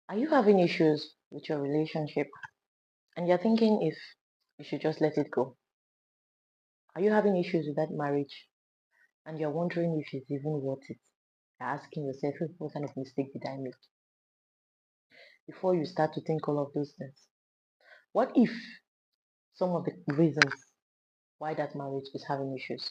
Are you having issues with your relationship and you're thinking if you should just let it go? Are you having issues with that marriage and you're wondering if it's even worth it? You're asking yourself, what kind of mistake did I make? Before you start to think all of those things, what if some of the reasons why that marriage is having issues,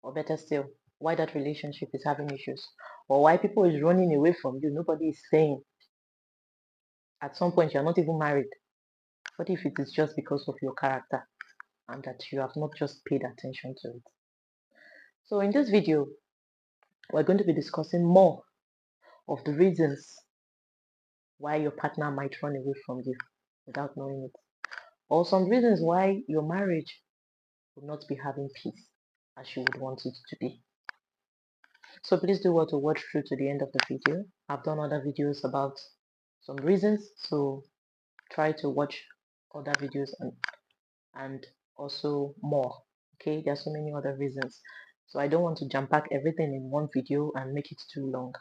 or better still, why that relationship is having issues, or why people is running away from you, nobody is saying at some point you're not even married? What if it is just because of your character and that you have not just paid attention to it? So in this video, we're going to be discussing more of the reasons why your partner might run away from you without knowing it, or some reasons why your marriage will not be having peace as you would want it to be. So please do well to watch through to the end of the video. I've done other videos about some reasons, so try to watch other videos and also more. Okay, there are so many other reasons. So I don't want to jam pack everything in one video and make it too long.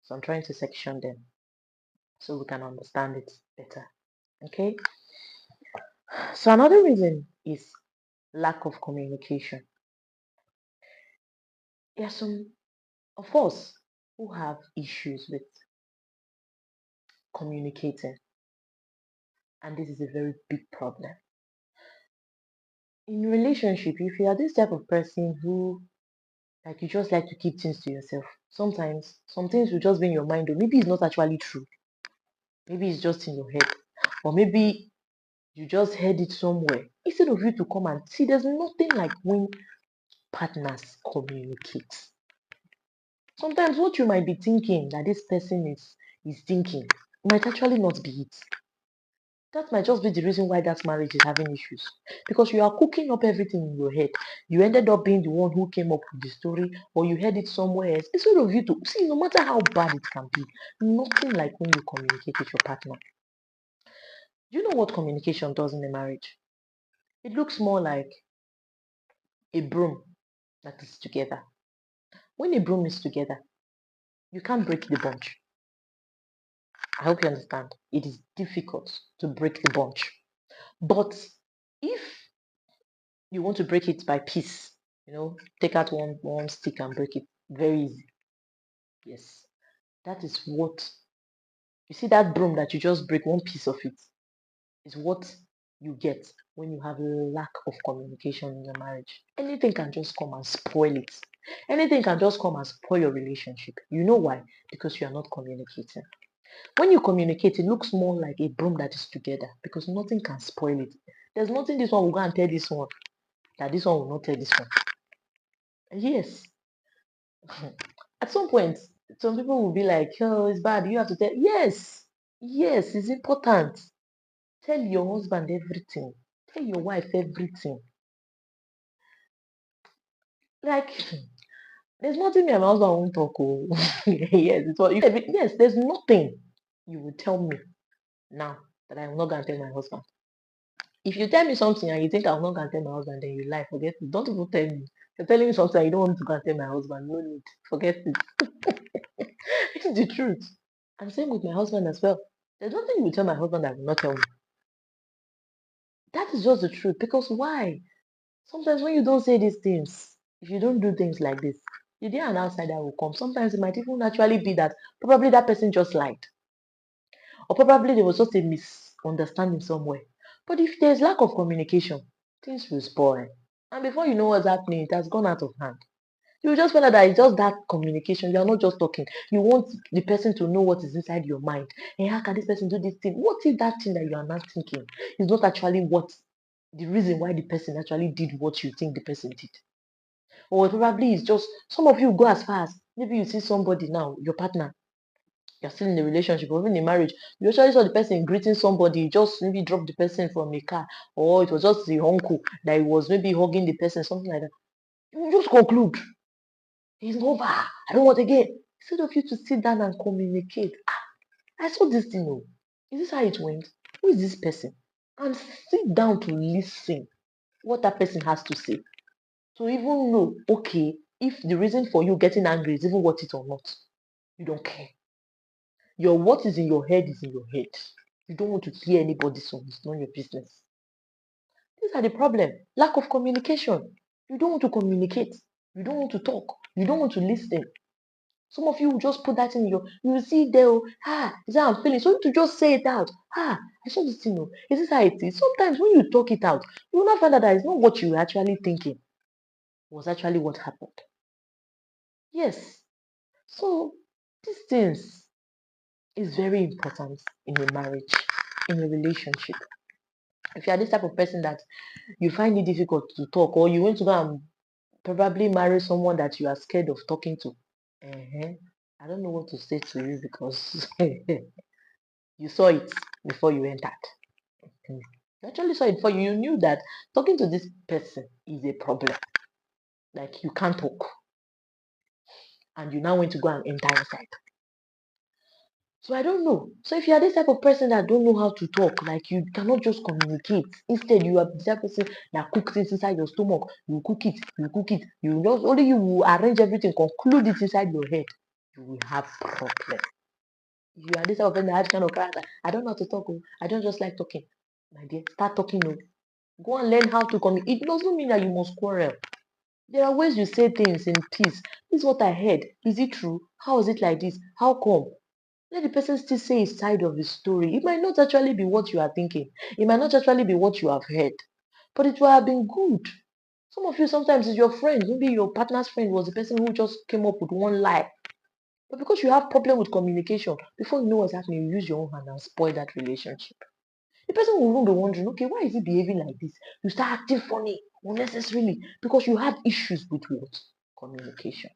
So I'm trying to section them so we can understand it better. Okay. So another reason is lack of communication. There are some of us who have issues with communicating, and this is a very big problem. In relationship, if you are this type of person who like you just like to keep things to yourself, sometimes some things will just be in your mind, or maybe it's not actually true. Maybe it's just in your head, or maybe you just heard it somewhere. Instead of you to come and see, there's nothing like when partners communicate. Sometimes what you might be thinking that this person is thinking might actually not be it. That might just be the reason why that marriage is having issues. Because you are cooking up everything in your head. You ended up being the one who came up with the story, or you heard it somewhere else. Instead of you to see, no matter how bad it can be, nothing like when you communicate with your partner. Do you know what communication does in a marriage? It looks more like a broom that is together. When a broom is together, you can't break the bunch. I hope you understand. It is difficult to break the bunch. But if you want to break it by piece, take out one stick and break it, very easy. Yes, that is what you see. That broom that you just break one piece of it is what you get when you have a lack of communication in your marriage. Anything can just come and spoil it. Anything can just come and spoil your relationship. You know why? Because you are not communicating. When you communicate, it looks more like a broom that is together because nothing can spoil it. There's nothing this one will go and tell this one that this one will not tell this one. Yes. At some point, some people will be like, oh, it's bad. You have to tell. Yes. Yes, it's important. Tell your husband everything. Tell your wife everything. Like, there's nothing me and my husband won't talk. Oh. Yes, yes, there's nothing you will tell me now that I'm not going to tell my husband. If you tell me something and you think I'm not going to tell my husband, then you lie. Forget it. Don't even tell me. You're telling me something and you don't want to go and tell my husband. No need. Forget it. It's the truth. And same with my husband as well. There's nothing you will tell my husband that will not tell me. That is just the truth. Because why? Sometimes when you don't say these things, if you don't do things like this, the day an outsider will come. Sometimes it might even actually be that probably that person just lied. Or probably there was just a misunderstanding somewhere. But if there's lack of communication, things will spoil. And before you know what's happening, it has gone out of hand. You just find out that it's just that communication. You are not just talking. You want the person to know what is inside your mind. And how can this person do this thing? What if that thing that you are not thinking is not actually what the reason why the person actually did what you think the person did? Or probably it's just some of you go as far as maybe you see somebody now, your partner, you're still in a relationship or even in marriage, you actually saw the person greeting somebody, just maybe drop the person from a car, or it was just the uncle that he was maybe hugging the person, something like that. You just conclude, it's over, I don't want again. Instead of you to sit down and communicate, I saw this thing, oh, is this how it went? Who is this person? And sit down to listen what that person has to say. To even know, okay, if the reason for you getting angry is even worth it or not. You don't care. What is in your head is in your head. You don't want to hear anybody's song. It's not your business. These are the problem. Lack of communication. You don't want to communicate. You don't want to talk. You don't want to listen. Some of you will just put that in your, you will see there, is that I'm feeling. So you to just say it out. I saw this thing. Is this how it is? Sometimes when you talk it out, you will not find out that it's not what you were actually thinking. It was actually what happened. Yes. So these things is very important in a marriage, in a relationship. If you are this type of person that you find it difficult to talk, or you want to go and probably marry someone that you are scared of talking to, I don't know what to say to you because you saw it before you entered. You actually saw it before you knew that talking to this person is a problem. Like you can't talk, and you now want to go and enter inside. So I don't know. So if you are this type of person that don't know how to talk, like you cannot just communicate. Instead, you are the type of person that cook things inside your stomach. You cook it, you cook it. You just only you will arrange everything, conclude it inside your head. You will have problem. If you are this type of person that has kind of character, I don't know how to talk. I don't just like talking. My dear, start talking. Go and learn how to communicate. It doesn't mean that you must quarrel. There are ways you say things in peace. This is what I heard. Is it true? How is it like this? How come? Let the person still say his side of the story. It might not actually be what you are thinking. It might not actually be what you have heard. But it will have been good. Some of you, sometimes it's your friend. Maybe your partner's friend was the person who just came up with one lie. But because you have problem with communication, before you know what's happening, you use your own hand and spoil that relationship. The person will even be wondering, okay, why is he behaving like this? You start acting funny unnecessarily because you had issues with what? Communication.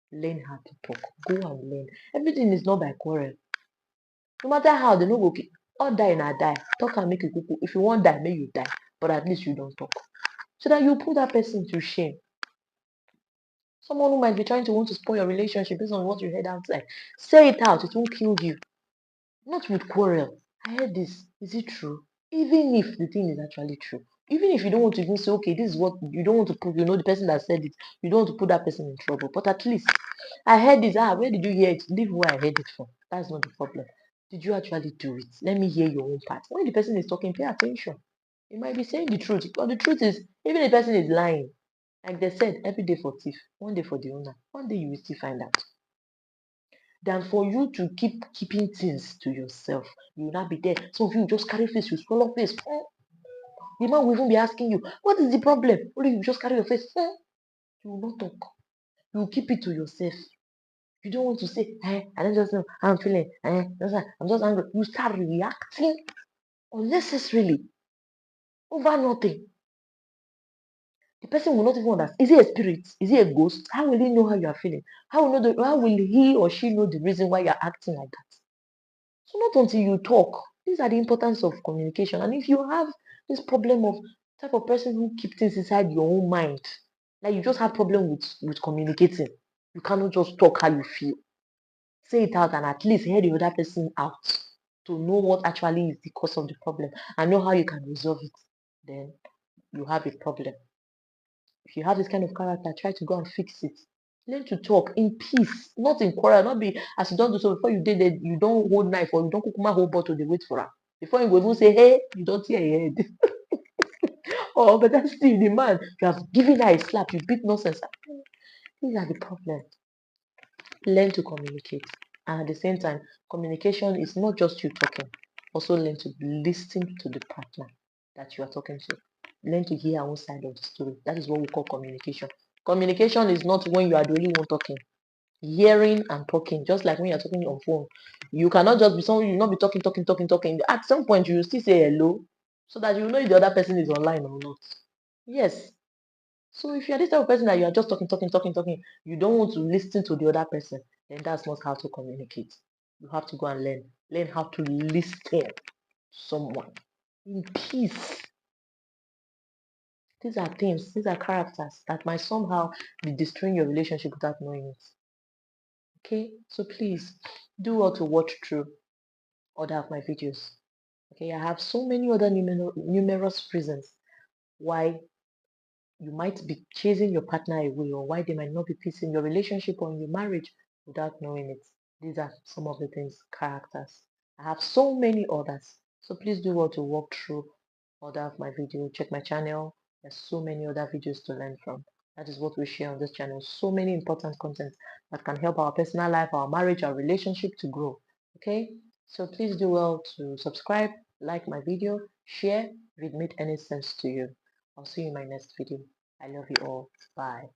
Learn how to talk. Go and learn. Everything is not by quarrel. No matter how, they no go okay. All die na die. Talk and make a cuckoo. If you want die, make you die. But at least you don't talk. So that you put that person to shame. Someone who might be trying to want to spoil your relationship based on what you heard outside. Say it out. It won't kill you. Not with quarrel. I heard this. Is it true? Even if the thing is actually true. Even if you don't want to even say, okay, this is what you don't want to put, the person that said it, you don't want to put that person in trouble. But at least I heard this. Where did you hear it? Leave where I heard it from. That's not the problem. Did you actually do it? Let me hear your own part. When the person is talking, pay attention. You might be saying the truth. But the truth is, even the person is lying. Like they said, every day for thief, one day for the owner. One day you will still find out. Than for you to keep keeping things to yourself. You will not be there. Some of you just carry face, you swallow face. The man will even be asking you, what is the problem? Only you just carry your face. You will not talk. You will keep it to yourself. You don't want to say, I don't just know how I'm feeling. I'm just angry. You start reacting unnecessarily over nothing. The person will not even understand. Is he a spirit? Is he a ghost? How will he know how you are feeling? How will he or she know the reason why you're acting like that? So not until you talk. These are the importance of communication. And if you have this problem of type of person who keep things inside your own mind, like you just have problem with communicating, you cannot just talk how you feel. Say it out and at least hear the other person out to know what actually is the cause of the problem and know how you can resolve it. Then you have a problem. If you have this kind of character, try to go and fix it. Learn to talk in peace, not in quarrel. Not be as you don't do so before you did it, you don't hold knife or you don't cook my whole bottle, they wait for her. Before you go even say, hey, you don't hear your head. Oh, but that's still the man. You have given her a slap, you beat nonsense. These are the problems. Learn to communicate. And at the same time, communication is not just you talking. Also learn to listen to the partner that you are talking to. Learn to hear our own side of the story. That is what we call communication. Communication is not when you are the only one talking. Hearing and talking, just like when you're talking on phone. You cannot just be someone, you will not be talking. At some point, you will still say hello so that you know if the other person is online or not. Yes. So if you're this type of person that you are just talking, you don't want to listen to the other person, then that's not how to communicate. You have to go and learn how to listen to someone in peace. These are things, these are characters that might somehow be destroying your relationship without knowing it. Okay, so please do well to watch through other of my videos. Okay, I have so many other numerous reasons why you might be chasing your partner away or why they might not be peace in your relationship or in your marriage without knowing it. These are some of the things, characters. I have so many others. So please do well to walk through other of my video. Check my channel. There's so many other videos to learn from. That is what we share on this channel. So many important content that can help our personal life, our marriage, our relationship to grow. Okay? So please do well to subscribe, like my video, share if it made any sense to you. I'll see you in my next video. I love you all. Bye.